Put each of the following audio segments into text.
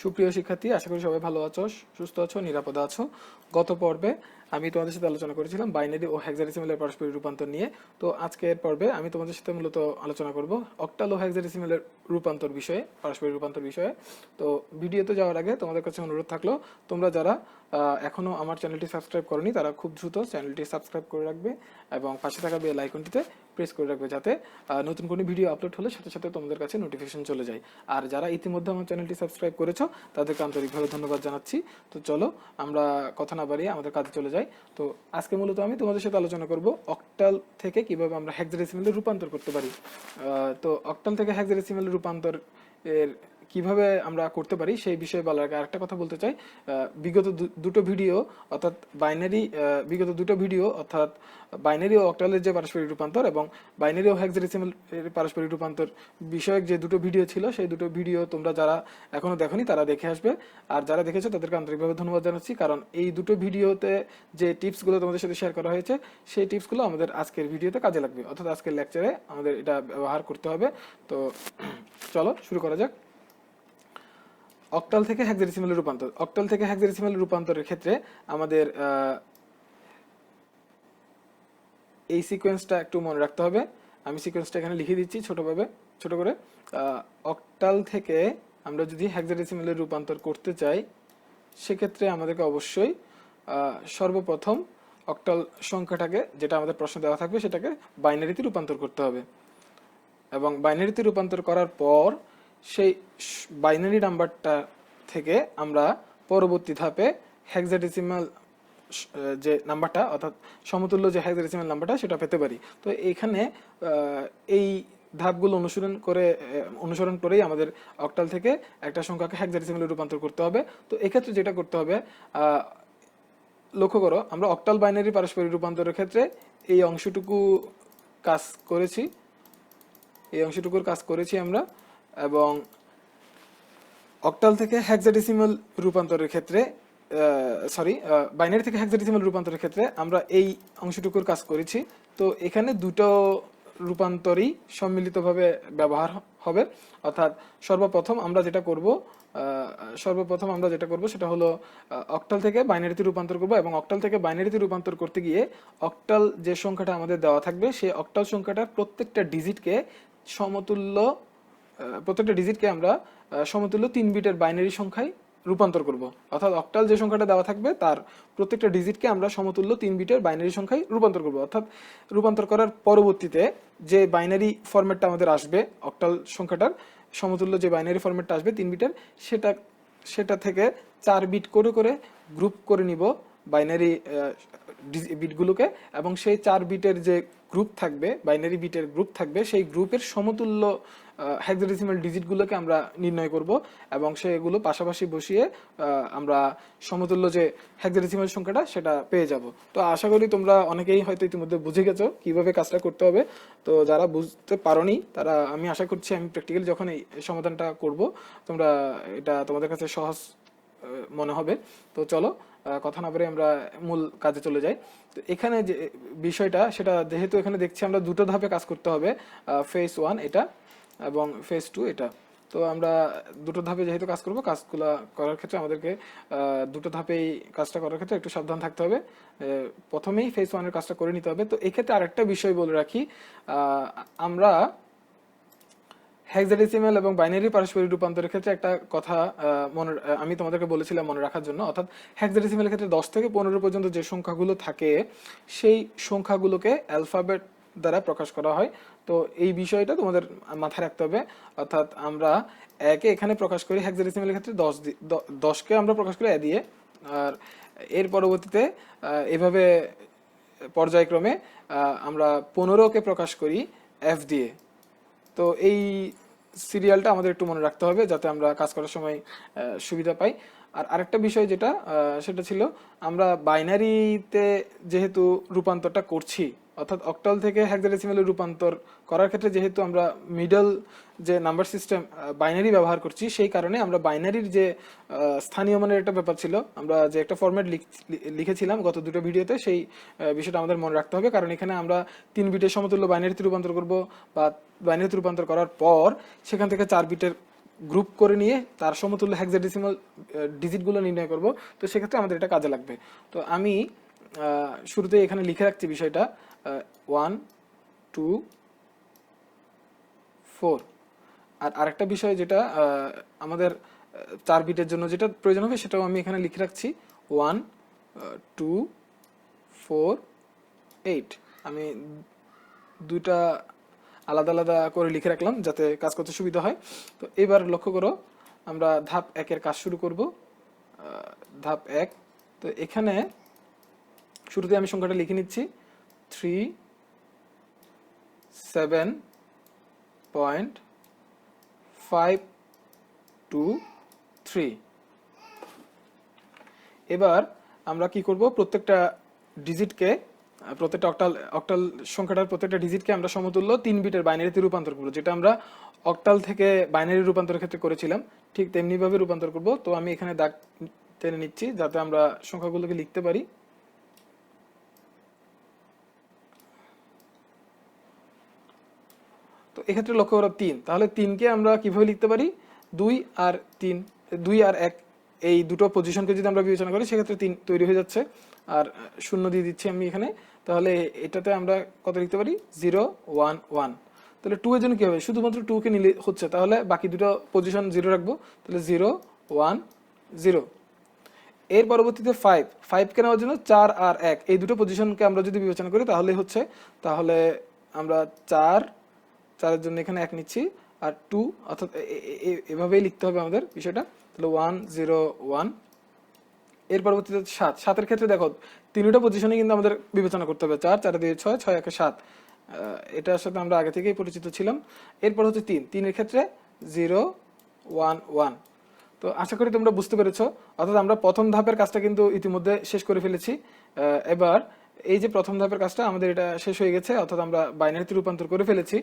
সুপ্রিয় শিক্ষার্থী, আশা করি সবাই ভালো আছো, সুস্থ আছো, নিরাপদে আছো। গত পর্বে আমি তোমাদের সাথে আলোচনা করেছিলাম বাইনারি ও হেক্সাডেসিমালের পারস্পরিক রূপান্তর নিয়ে। তো আজকের পর্বে আমি তোমাদের সাথে মূলত আলোচনা করব অক্টাল ও হেক্সাডেসিমালের রূপান্তর বিষয়ে, পারস্পরিক রূপান্তর বিষয়ে। তো ভিডিওতে যাওয়ার আগে তোমাদের কাছে অনুরোধ থাকলো, তোমরা যারা এখনো আমার চ্যানেলটি সাবস্ক্রাইব করনি তারা খুব দ্রুত চ্যানেলটি সাবস্ক্রাইব করে রাখবে এবং পাশে থাকা বেল আইকনটিতে প্রেস করে রাখবে, যাতে নতুন কোনো ভিডিও আপলোড হলে সাথে সাথে তোমাদের কাছে নোটিফিকেশন চলে যায়। আর যারা ইতিমধ্যে আমার চ্যানেলটি সাবস্ক্রাইব করেছো তাদেরকে আন্তরিকভাবে ধন্যবাদ জানাচ্ছি। তো চলো আমরা কথা না বাড়িয়ে আমাদের কাজে চলে যাই। তো আজকে মূলত আমি তোমাদের সাথে আলোচনা করব অক্টাল থেকে কিভাবে আমরা হেক্সাডেসিমালে রূপান্তর করতে পারি। তো অক্টাল থেকে হেক্সাডেসিমালে রূপান্তর এর কিভাবে আমরা করতে পারি সেই বিষয়ে বলার আগে আরেকটা কথা বলতে চাই। বিগত দুটো ভিডিও অর্থাৎ বাইনারি ও অক্টালের যে পারস্পরিক রূপান্তর এবং বাইনারি ও হেক্সাডেসিমাল এর পারস্পরিক রূপান্তর বিষয়ক যে দুটো ভিডিও ছিল, সেই দুটো ভিডিও তোমরা যারা এখনো দেখোনি তারা দেখে আসবে। আর যারা দেখেছো তাদেরকে আন্তরিকভাবে ধন্যবাদ জানাচ্ছি, কারণ এই দুটো ভিডিওতে যে টিপসগুলো তোমাদের সাথে শেয়ার করা হয়েছে সেই টিপসগুলো আমাদের আজকের ভিডিওতে কাজে লাগবে, অর্থাৎ আজকের লেকচারে আমাদের এটা ব্যবহার করতে হবে। তো চলো শুরু করা যাক। অক্টাল থেকে হেক্সাডেসিমালে রূপান্তর। অক্টাল থেকে হেক্সাডেসিমালে রূপান্তরের ক্ষেত্রে আমাদের এই সিকোয়েন্সটা একটু মনে রাখতে হবে। আমি সিকোয়েন্সটা এখানে লিখে দিচ্ছি ছোট করে। অক্টাল থেকে আমরা যদি হেক্সাডেসিমালে রূপান্তর করতে চাই, সেক্ষেত্রে আমাদেরকে অবশ্যই সর্বপ্রথম অক্টাল সংখ্যাটাকে, যেটা আমাদের প্রশ্ন দেওয়া থাকবে, সেটাকে বাইনারিতে রূপান্তর করতে হবে এবং বাইনারিতে রূপান্তর করার পর সেই বাইনারি নাম্বারটা থেকে আমরা পরবর্তী ধাপে হেক্সাডেসিমাল যে নাম্বারটা, অর্থাৎ সমতুল্য যে হেক্সাডেসিমাল নাম্বারটা, সেটা পেতে পারি। তো এইখানে এই ধাপগুলো অনুসরণ করেই আমাদের অক্টাল থেকে একটা সংখ্যাকে হেক্সাডেসিমালে রূপান্তর করতে হবে। তো এক্ষেত্রে যেটা করতে হবে, লক্ষ্য করো, আমরা অক্টাল বাইনারি পারস্পরিক রূপান্তরের ক্ষেত্রে এই অংশটুকুর কাজ করেছি আমরা, এবং অক্টাল থেকে হেক্সাডেসিমাল রূপান্তরের ক্ষেত্রে বাইনারি থেকে হেক্সাডেসিমাল রূপান্তরের ক্ষেত্রে আমরা এই অংশটুকুর কাজ করেছি। তো এখানে দুটো রূপান্তরই সম্মিলিতভাবে ব্যবহার হবে, অর্থাৎ সর্বপ্রথম আমরা যেটা করব সেটা হলো অক্টাল থেকে বাইনারিতে রূপান্তর করব, এবং অক্টাল থেকে বাইনারিতে রূপান্তর করতে গিয়ে অক্টাল যে সংখ্যাটা আমাদের দেওয়া থাকবে সেই অক্টাল সংখ্যাটার প্রত্যেকটা ডিজিটকে আমরা সমতুল্য 3 বিটের বাইনারি সংখ্যায় রূপান্তর করব। অর্থাৎ অক্টাল যে সংখ্যাটা দেওয়া থাকবে তার প্রত্যেকটা ডিজিটকে আমরা সমতুল্য 3 বিটের বাইনারি সংখ্যায় রূপান্তর করব। অর্থাৎ রূপান্তর করার পরবর্তীতে যে বাইনারি ফরম্যাটটা আমাদের আসবে, অক্টাল সংখ্যাটার সমতুল্য যে বাইনারি ফরম্যাটটা আসবে 3 বিটের, সেটা থেকে 4 বিট করে গ্রুপ করে নিব বাইনারি বিটগুলোকে, এবং সেই 4 বিটের যে গ্রুপ থাকবে, বাইনারি বিটের গ্রুপ থাকবে, সেই গ্রুপের সমতুল্য হেক্সাডেসিমাল ডিজিটগুলোকে আমরা নির্ণয় করব, এবং সেগুলো পাশাপাশি বসিয়ে আমরা সমতুল্য যে হেক্সাডেসিমাল সংখ্যাটা সেটা পেয়ে যাব। তো আশা করি তোমরা অনেকেই হয়তো ইতিমধ্যে বুঝে গেছো কিভাবে কাজটা করতে হবে। তো যারা বুঝতে পারোনি তারা, আমি আশা করছি আমি প্র্যাকটিক্যালি যখন এই সমাধানটা করব, তোমরা এটা তোমাদের কাছে সহজ মনে হবে। তো চলো কথা না বলে আমরা মূল কাজে চলে যাই। তো এখানে যে বিষয়টা, সেটা যেহেতু এখানে দেখছি আমরা দুটো ধাপে কাজ করতে হবে, ফেজ 1 এটা এবং ফেজ 2 এটা। তো আমরা দুটো ধাপে যেহেতু কাজগুলো করার ক্ষেত্রে আমাদেরকে দুটো ধাপেই কাজটা করার ক্ষেত্রে একটু সাবধান থাকতে হবে। প্রথমেই ফেজ 1 এর কাজটা করে নিতে হবে। তো এক্ষেত্রে আরেকটা বিষয় বলে রাখি, আমরা হেক্সাডেসিমাল এবং বাইনারি পারস্পরিক রূপান্তরের ক্ষেত্রে একটা কথা আমি তোমাদেরকে বলেছিলাম মনে রাখার জন্য, অর্থাৎ হেক্সাডেসিমালের ক্ষেত্রে 10 থেকে 15 পর্যন্ত যে সংখ্যাগুলো থাকে সেই সংখ্যাগুলোকে অ্যালফাবেট দ্বারা প্রকাশ করা হয়। তো এই বিষয়টা তোমাদের মাথায় রাখতে হবে। অর্থাৎ আমরা একে এখানে প্রকাশ করি, হেক্সাডেসিমালের ক্ষেত্রে 10কে আমরা প্রকাশ করি এ দিয়ে, আর এর পরবর্তীতে এভাবে পর্যায়ক্রমে আমরা 15কে প্রকাশ করি এফ দিয়ে। তো এই সিরিয়ালটা আমাদের একটু মনে রাখতে হবে, যাতে আমরা কাজ করার সময় সুবিধা পাই। আর আরেকটা বিষয় যেটা, সেটা ছিল আমরা বাইনারিতে যেহেতু রূপান্তরটা করছি, অর্থাৎ অক্টাল থেকে হেক্সাডেসিমালে রূপান্তর করার ক্ষেত্রে যেহেতু আমরা মিডল যে নাম্বার সিস্টেম বাইনারি ব্যবহার করছি, সেই কারণে আমরা বাইনারির যে স্থানীয় মানের একটা ব্যাপার ছিল, আমরা যে একটা ফরম্যাট লিখেছিলাম গত দুটো ভিডিওতে, সেই বিষয়টা আমাদের মনে রাখতে হবে। কারণ এখানে আমরা 3 বিটের সমতুল্য বাইনারিতে রূপান্তর করব, বা বাইনারিতে রূপান্তর করার পর সেখান থেকে 4 বিটের গ্রুপ করে নিয়ে তার সমতুল্য হেক্সাডেসিমাল ডিজিটগুলো নির্ণয় করব। তো সেক্ষেত্রে আমাদের এটা কাজে লাগবে। তো আমি শুরুতে এখানে লিখে রাখছি বিষয়টা 1 2 4। আর আরেকটা বিষয় যেটা আমাদের 4 বিটের জন্য যেটা প্রয়োজন হবে সেটাও আমি এখানে লিখে রাখছি 1 2 4 8। আমি দুইটা আলাদা আলাদা করে লিখে রাখলাম যাতে কাজ করতে সুবিধা হয়। তো এবার লক্ষ্য করো, আমরা ধাপ 1-এর কাজ শুরু করব। ধাপ 1, তো এখানে শুরুতে আমি সংখ্যাটা লিখে নিচ্ছি 37.523। এবার আমরা কি করব, প্রত্যেকটা অক্টাল সংখ্যাটার প্রত্যেকটা ডিজিটকে আমরা সমতুল্য 3 বিটের বাইনারিতে রূপান্তর করব, যেটা আমরা অক্টাল থেকে বাইনারি রূপান্তরের ক্ষেত্রে করেছিলাম ঠিক তেমনি ভাবে রূপান্তর করব। তো আমি এখানে দাগ টেনে নিচ্ছি যাতে আমরা সংখ্যাগুলোকে লিখতে পারি। তো এক্ষেত্রে লক্ষ্য করো 3, তাহলে 3কে আমরা কিভাবে লিখতে পারি, 2 আর 3, 2 আর 1 এই দুটো পজিশনকে যদি আমরা বিবেচনা করি সেক্ষেত্রে 3 তৈরি হয়ে যাচ্ছে। আর শূন্য দিয়ে দিচ্ছি আমি এখানে, তাহলে এটাতে আমরা কত লিখতে পারি, 0 1 1। তাহলে 2 এর জন্য কি হবে, শুধুমাত্র 2 কে নিলে হচ্ছে, তাহলে বাকি দুটো পজিশন 0 রাখবো, তাহলে 0 1 0। এর পরবর্তীতে 5 কে নেওয়ার জন্য 4 আর 1 এই দুটো পজিশনকে আমরা যদি বিবেচনা করি তাহলে হচ্ছে, তাহলে আমরা 4 এর জন্য এখানে 1 নিচ্ছি আর 2, অর্থাৎ এভাবেই লিখতে হবে আমাদের বিষয়টা। তাহলে 1 0 1। এর পরবর্তীতে 7 এর ক্ষেত্রে দেখো তিনটা পজিশনে কিন্তু আমাদের বিবেচনা করতে হবে, 4 4 দিয়ে 6 6 1 7, এটার সাথে আমরা আগে থেকেই পরিচিত ছিলাম। এরপর হচ্ছে 3 এর ক্ষেত্রে 0 1 1। তো আশা করি তোমরা বুঝতে পেরেছো, অর্থাৎ আমরা প্রথম ধাপের কাজটা কিন্তু ইতিমধ্যে শেষ করে ফেলেছি। এবার এই যে প্রথম ধাপের কাজটা আমাদের এটা শেষ হয়ে গেছে, অর্থাৎ আমরা বাইনারিতে রূপান্তর করে ফেলেছি।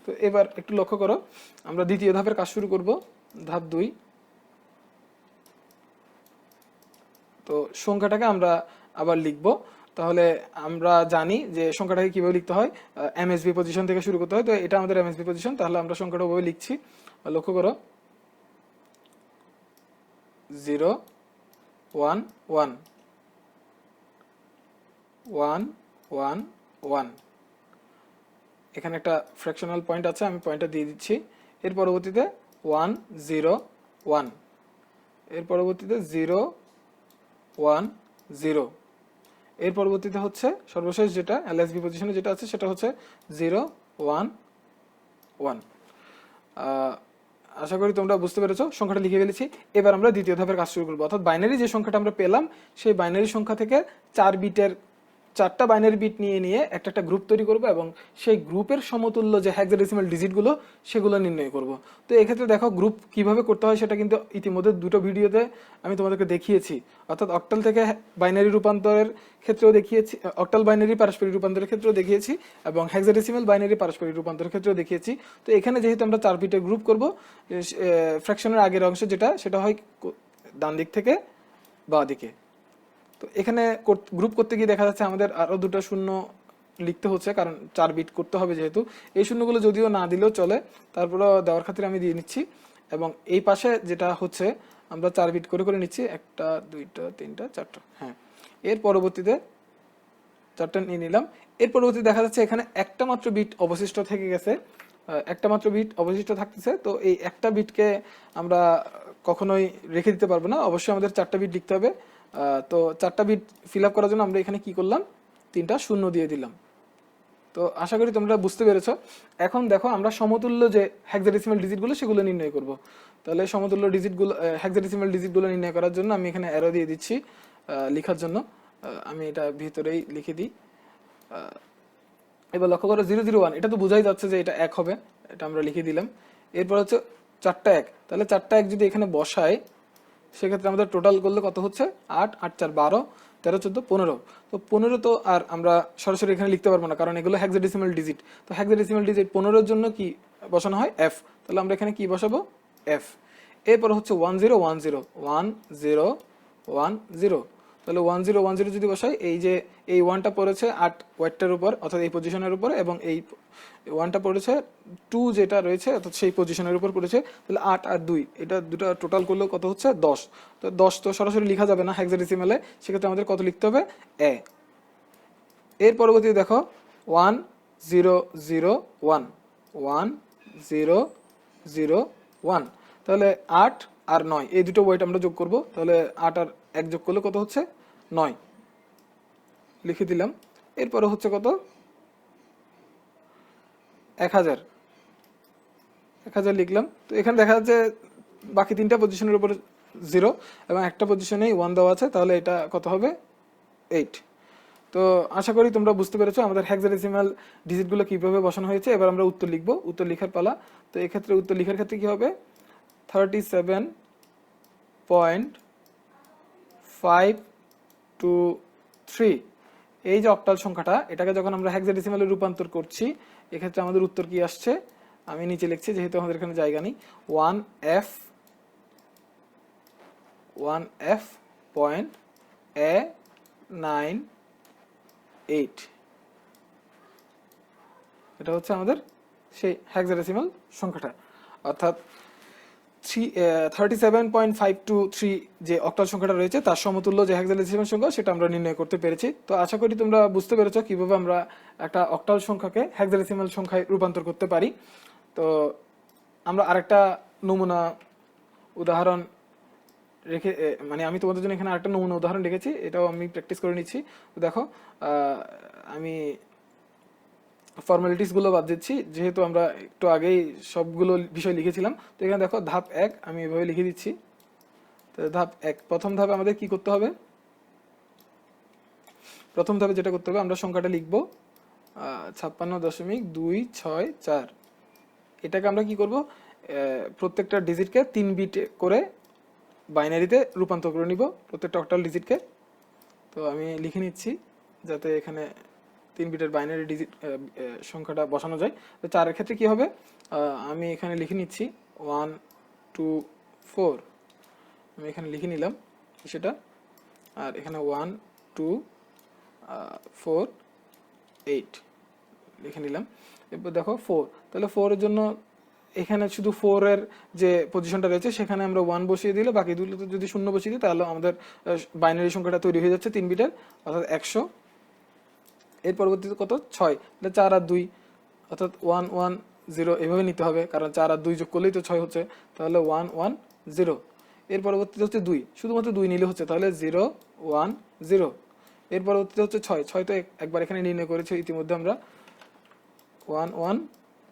তো এবার একটু লক্ষ্য করো, আমরা দ্বিতীয় ধাপের কাজ শুরু করব, ধাপ 2। তো সংখ্যাটাকে আমরা আবার লিখব। তাহলে আমরা জানি যে সংখ্যাটাকে কিভাবে লিখতে হয়, এমএসবি পজিশন থেকে শুরু করতে হয়। তো এটা আমাদের এমএসবি পজিশন, তাহলে আমরা সংখ্যাটা ওভাবে লিখছি। লক্ষ্য করো 0 1 1 1 1 1। এখানে একটা ফ্র্যাকশনাল পয়েন্ট আছে, আমি পয়েন্টটা দিয়ে দিচ্ছি। এর পরবর্তীতে 1 0 1। এর পরবর্তীতে 0 1 0। এর পরবর্তীতে হচ্ছে সর্বশেষ যেটা এলএসবি পজিশনে যেটা আছে সেটা হচ্ছে 0 1 1। আশা করি তোমরা বুঝতে পেরেছো, সংখ্যাটা লিখে ফেলেছি। এবার আমরা দ্বিতীয় ধাপের কাজ শুরু করবো, অর্থাৎ বাইনারি যে সংখ্যাটা আমরা পেলাম সেই বাইনারি সংখ্যা থেকে 4টা বাইনারি বিট নিয়ে একটা গ্রুপ তৈরি করব এবং সেই গ্রুপের সমতুল্য যে হেক্সাডেসিমাল ডিজিটগুলো সেগুলো নির্ণয় করব। তো এক্ষেত্রে দেখো গ্রুপ কিভাবে করতে হয় সেটা কিন্তু ইতিমধ্যে দুটো ভিডিওতে আমি তোমাদেরকে দেখিয়েছি, অর্থাৎ অক্টাল থেকে বাইনারি রূপান্তরের ক্ষেত্রেও দেখিয়েছি, অক্টাল বাইনারি পারস্পরিক রূপান্তরের ক্ষেত্রেও দেখিয়েছি এবং হেক্সাডেসিমাল বাইনারি পারস্পরিক রূপান্তরের ক্ষেত্রেও দেখিয়েছি। তো এখানে যেহেতু আমরা 4 বিটের গ্রুপ করব, ফ্র্যাকশনের আগের অংশ সেটা হয় ডান দিক থেকে বাঁ দিকে। তো এখানে গ্রুপ করতে গিয়ে দেখা যাচ্ছে আমাদের আরো দুটো শূন্য লিখতে হচ্ছে, কারণ 4 বিট করতে হবে যেহেতু। এই শূন্যগুলো যদিও না দিলেও চলে, তারপরে দেওয়ার খাতিরে আমি দিয়ে নিচ্ছি। এবং এই পাশে যেটা হচ্ছে আমরা 4 বিট করে নিচ্ছি, 1টা 2টা 3টা 4টা। হ্যাঁ, এর পরবর্তীতে 4টা নিয়ে নিলাম। এর পরবর্তীতে দেখা যাচ্ছে এখানে একটা মাত্র বিট অবশিষ্ট থেকে গেছে, একটা মাত্র বিট অবশিষ্ট থাকতেছে। তো এই একটা বিটকে আমরা কখনোই রেখে দিতে পারবো না, অবশ্যই আমাদের 4টা বিট লিখতে হবে। তো 4টা বিট ফিল আপ করার জন্য আমরা এখানে কি করলাম, 3টা শূন্য দিয়ে দিলাম। তো আশা করি তোমরা বুঝতে পেরেছো। এখন দেখো আমরা সমতুল্য যে হেক্সাডেসিমাল ডিজিটগুলো সেগুলো নির্ণয় করব। তাহলে সমতুল্য ডিজিটগুলো হেক্সাডেসিমাল ডিজিটগুলো নির্ণয় করার জন্য আমি এখানে অ্যারো দিয়ে দিচ্ছি লেখার জন্য। আমি এটা ভিতরেই লিখে দিই। এবার লক্ষ্য করো 0 0 1, এটা তো বোঝাই যাচ্ছে যে এটা 1 হবে, এটা আমরা লিখে দিলাম। এরপর হচ্ছে 4টা 1, তাহলে 4টা 1 যদি এখানে বসাই সেক্ষেত্রে আমাদের টোটাল করলে কত হচ্ছে, 8 8 4 12 13 14 15। তো 15 তো আর আমরা সরাসরি এখানে লিখতে পারবো না, কারণ এগুলো হেক্সাডেসিমাল ডিজিট। তো হেক্সাডেসিমাল ডিজিট 15 এর জন্য কি বসানো হয়, f। তাহলে আমরা এখানে কি বসাবো, f। এরপর হচ্ছে 1 0 1 0 1 0 1 0। তাহলে 1010 যদি বসাই, এই যে এই 1টা পড়েছে 8 ওয়েটটার উপর অর্থাৎ এই পজিশনের উপর, এবং এই 1টা পড়েছে 2 যেটা রয়েছে অর্থাৎ সেই পজিশনের উপর পড়েছে। তাহলে 8 আর 2 এটা দুটো টোটাল করলে কত হচ্ছে 10। তো 10 তো সরাসরি লেখা যাবে না হেক্সাডেসিমালে, সেক্ষেত্রে আমাদের কত লিখতে হবে এ। এর পরবর্তীতে দেখো 1001 1001, তাহলে 8 আর 9 এই দুটো ওয়েট আমরা যোগ করব। তাহলে 8 আর 1 যোগ করলে কত হচ্ছে 9, লিখে দিলাম। এরপরে হচ্ছে কত 1000 লিখলাম। তো এখানে দেখা যাচ্ছে বাকি তিনটা পজিশনের উপর 0 এবং একটা পজিশনেই 1 দেওয়া আছে, তাহলে এটা কত হবে 8। তো আশা করি তোমরা বুঝতে পেরেছো আমাদের হেক্সাডেসিমাল ডিজিটগুলো কিভাবে বসানো হয়েছে। এবার আমরা উত্তর লিখব, উত্তর লেখার পালা। তো এক্ষেত্রে উত্তর লেখার ক্ষেত্রে কি হবে 37.523। এই যে অক্টাল সংখ্যাটা, এটাকে যখন আমরা হেক্সাডেসিমালে রূপান্তর করছি, এক্ষেত্রে আমাদের উত্তর কি আসছে আমি নিচে লিখছি যেহেতু আমাদের এখানে জায়গা নেই। 1F এটা হচ্ছে আমাদের সেই হেক্সাডেসিমাল সংখ্যাটা, অর্থাৎ 37.523 যে অক্টাল সংখ্যাটা রয়েছে তার সমতুল্য যে হেক্সাডেসিমাল সংখ্যা সেটা আমরা নির্ণয় করতে পেরেছি। তো আশা করি তোমরা বুঝতে পেরেছো কিভাবে আমরা একটা অক্টাল সংখ্যাকে হেক্সাডেসিমাল সংখ্যায় রূপান্তর করতে পারি। তো আমরা আরেকটা নমুনা উদাহরণ রেখে মানে আমি তোমাদের জন্য এখানে আরেকটা নমুনা উদাহরণ রেখেছি, এটাও আমি প্র্যাকটিস করে নিচ্ছি। তো দেখো আমি ফর্মালিটিস গুলো বাদ দিচ্ছি যেহেতু আমরা একটু আগেই সবগুলো বিষয় লিখেছিলাম। তো এখানে দেখো ধাপ 1 আমি এভাবে লিখে দিচ্ছি। তো ধাপ 1, প্রথম ধাপে আমাদের কি করতে হবে, প্রথম ধাপে যেটা করতে হবে আমরা সংখ্যাটা লিখব 56.264। এটাকে আমরা কি করব, প্রত্যেকটা ডিজিটকে 3 বিট করে বাইনারিতে রূপান্তর করে নিব, প্রত্যেকটা অক্টাল ডিজিটকে। তো আমি লিখে নিচ্ছি যাতে এখানে 3 বিটের বাইনারি ডিজিট সংখ্যাটা বসানো যায়। তো 4 এর ক্ষেত্রে কি হবে, আমি এখানে লিখে নিচ্ছি 1 2 4, আমি এখানে লিখে নিলাম সেটা। আর এখানে 1 2 4 8 লিখে নিলাম। এরপর দেখো 4, তাহলে 4 এর জন্য এখানে শুধু 4 এর যে পজিশনটা রয়েছে সেখানে আমরা 1 বসিয়ে দিলে, বাকি দুটোতে যদি 0 বসিয়ে দিই তাহলে আমাদের বাইনারি সংখ্যাটা তৈরি হয়ে যাচ্ছে 3 বিটের অর্থাৎ 100। এর পরবর্তীতে কত 6, তাহলে 4 আর 2 অর্থাৎ 1 1 0 এভাবে নিতে হবে, কারণ 4 আর 2 যোগ করলেই তো 6 হচ্ছে, তাহলে 1 1 0। এর পরবর্তীতে হচ্ছে 2, শুধুমাত্র 2 নিলে হচ্ছে, তাহলে 0 1 0। এর পরবর্তীতে হচ্ছে 6, 6 তো একবার এখানে নির্ণয় করেছি ইতিমধ্যে আমরা 1 1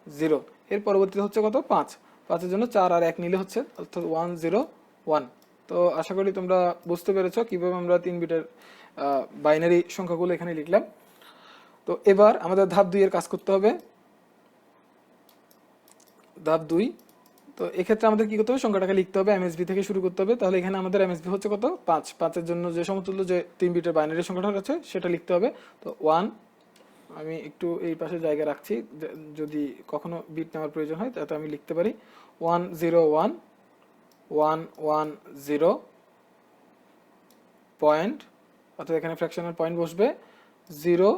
0। এর পরবর্তীতে হচ্ছে কত 5, 5 এর জন্য 4 আর 1 নিলে হচ্ছে অর্থাৎ 1 0 1। তো আশা করি তোমরা বুঝতে পেরেছো কিভাবে আমরা 3 বিটের বাইনারি সংখ্যাগুলো এখানে লিখলাম। তো এবার আমাদের ধাপ 2 এর কাজ করতে হবে। ধাপ 2, তো এক্ষেত্রে আমাদের কি করতে হবে, সংখ্যাটাকে লিখতে হবে, এমএসবি থেকে শুরু করতে হবে। তাহলে এখানে আমাদের এমএসবি হচ্ছে কত 5, 5 এর জন্য যে সমতুল্য যে 3 বিটের বাইনারি সংখ্যাটা আছে সেটা লিখতে হবে। তো 1, আমি একটু এই পাশে জায়গা রাখছি যদি কখনো বিট নেওয়ার প্রয়োজন হয় তাতে আমি লিখতে পারি 1 0 1 1 1 0 পয়েন্ট, অর্থাৎ এখানে ফ্র্যাকশনাল পয়েন্ট বসবে 0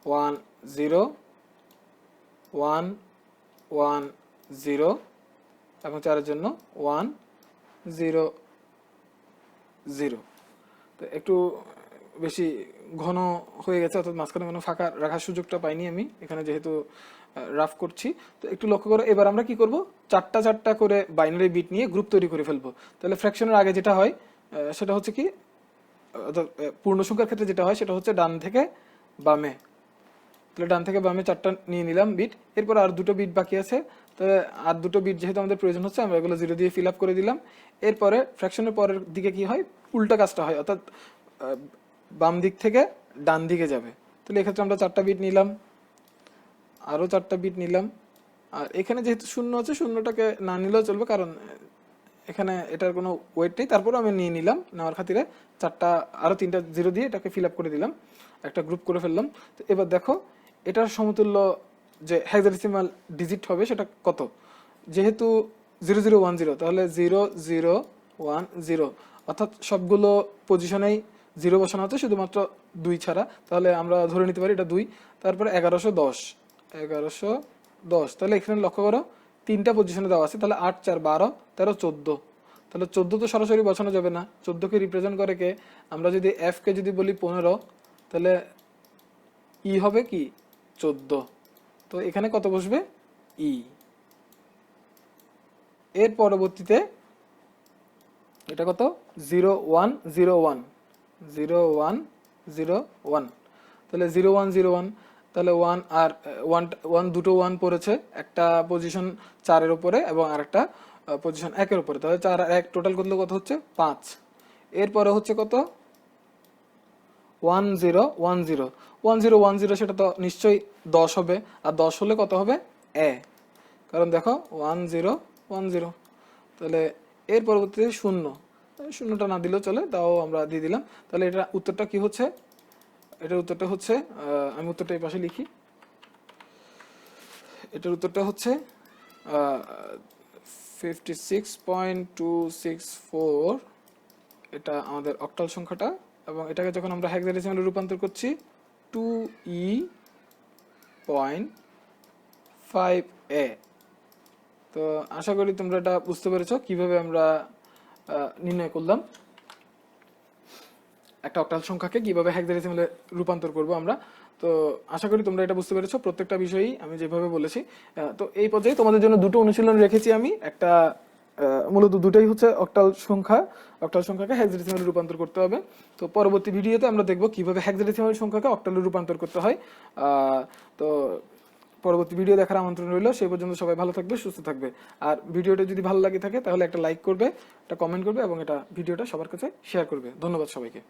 1 0 1 1 0 এবং 4 এর জন্য 1 0 0। তো একটু বেশি ঘন হয়ে গেছে, অর্থাৎ মাঝখানে কোনো ফাঁকা রাখার সুযোগটা পাইনি আমি এখানে যেহেতু রাফ করছি। তো একটু লক্ষ্য করো, এবার আমরা কি করব, 4টা 4টা করে বাইনারি বিট নিয়ে গ্রুপ তৈরি করে ফেলবো। তাহলে ফ্র্যাকশনের আগে যেটা হয় সেটা হচ্ছে কি, পূর্ণ সংখ্যার ক্ষেত্রে যেটা হয় সেটা হচ্ছে ডান থেকে বামে। তাহলে ডান থেকে বামে 4টা নিয়ে নিলাম বিট, এরপর আর 2টো বিট বাকি আছে। তাহলে আর 2টো বিট যেহেতু আমাদের প্রয়োজন হচ্ছে আমরা এগুলো 0 দিয়ে ফিল আপ করে দিলাম। এরপরে ফ্র্যাকশনের পরের দিকে কি হয়, উল্টা কাজটা হয়, অর্থাৎ বাম দিক থেকে ডান দিকে যাবে। তাহলে এক্ষেত্রে আমরা 4টা বিট নিলাম, আরও 4টা বিট নিলাম। আর এখানে যেহেতু 0 আছে, 0টাকে না নিলেও চলবে কারণ এখানে এটার কোনো ওয়েট নেই, তারপরে আমি নিয়ে নিলাম নেওয়ার খাতিরে 4টা, আরও 3টা 0 দিয়ে এটাকে ফিল আপ করে দিলাম, একটা গ্রুপ করে ফেললাম। তো এবার দেখো এটার সমতুল্য যে হেক্সাডেসিমাল ডিজিট হবে সেটা কত, যেহেতু 0010 তাহলে 0 0 1 0, অর্থাৎ সবগুলো পজিশনেই 0 বসানো আছে শুধুমাত্র 2 ছাড়া, তাহলে আমরা ধরে নিতে পারি এটা 2। তারপরে 1110, তাহলে এখানে লক্ষ্য করো 3টা পজিশনে দেওয়া আছে, তাহলে 8 4 12 13 14, তাহলে 14 তো সরাসরি বসানো যাবে না, 14 কে রিপ্রেজেন্ট করে কে, আমরা যদি এফ কে যদি বলি 15, তাহলে ই হবে কি 14, তো এখানে কত বসবে ই। এর পরবর্তীতে এটা কত 0 1 0 1 0 1 0 1, তাহলে 0 1 0 1, তাহলে 1 আর 1 দুটো 1 পড়েছে, একটা পজিশন 4 এর উপরে এবং আরেকটা পজিশন 1 এর উপরে, তাহলে 4 আর 1 টোটাল করলে কত হচ্ছে 5। এরপরে হচ্ছে কত 1 0 1 0 1 0 1 0, সেটা তো নিশ্চয়ই 10 হবে, আর 10 হলে কত হবে কারণ দেখো 1 0 1 0, তাহলে এর পরবর্তীতে শূন্যটা না দিলেও চলে, তাও আমরা দিয়ে দিলাম। তাহলে এটা উত্তরটা কি হচ্ছে, এটার উত্তরটা হচ্ছে আমি উত্তরটা এই পাশে লিখি, এটার উত্তরটা হচ্ছে 56.264, এটা আমাদের অক্টাল সংখ্যাটা, এবং এটাকে যখন আমরা হেক্সাডেসিমালে রূপান্তর করছি 2e.5a। তো আশা করি তোমরা এটা বুঝতে পেরেছো কিভাবে আমরা নির্ণয় করলাম একটা অক্টাল সংখ্যাকে কিভাবে হেক্সাডেসিমালে রূপান্তর করব আমরা। তো আশা করি তোমরা এটা বুঝতে পেরেছো প্রত্যেকটা বিষয়ই আমি যেভাবে বলেছি। তো এই পর্যায়ে তোমাদের জন্য দুটো অনুশীলন রেখেছি আমি, একটা মূলত দুটোই হচ্ছে অক্টাল সংখ্যাকে হেক্সাডেসিমালে রূপান্তর করতে হবে। তো পরবর্তী ভিডিওতে আমরা দেখব কিভাবে হেক্সাডেসিমাল সংখ্যাকে অক্টালে রূপান্তর করতে হয়। তো পরবর্তী ভিডিও দেখার আমন্ত্রণ রইল। সেই পর্যন্ত সবাই ভালো থাকবে, সুস্থ থাকবে। আর ভিডিওটা যদি ভালো লাগে থাকে তাহলে একটা লাইক করবে, একটা কমেন্ট করবে এবং এটা ভিডিওটা সবার কাছে শেয়ার করবে। ধন্যবাদ সবাইকে।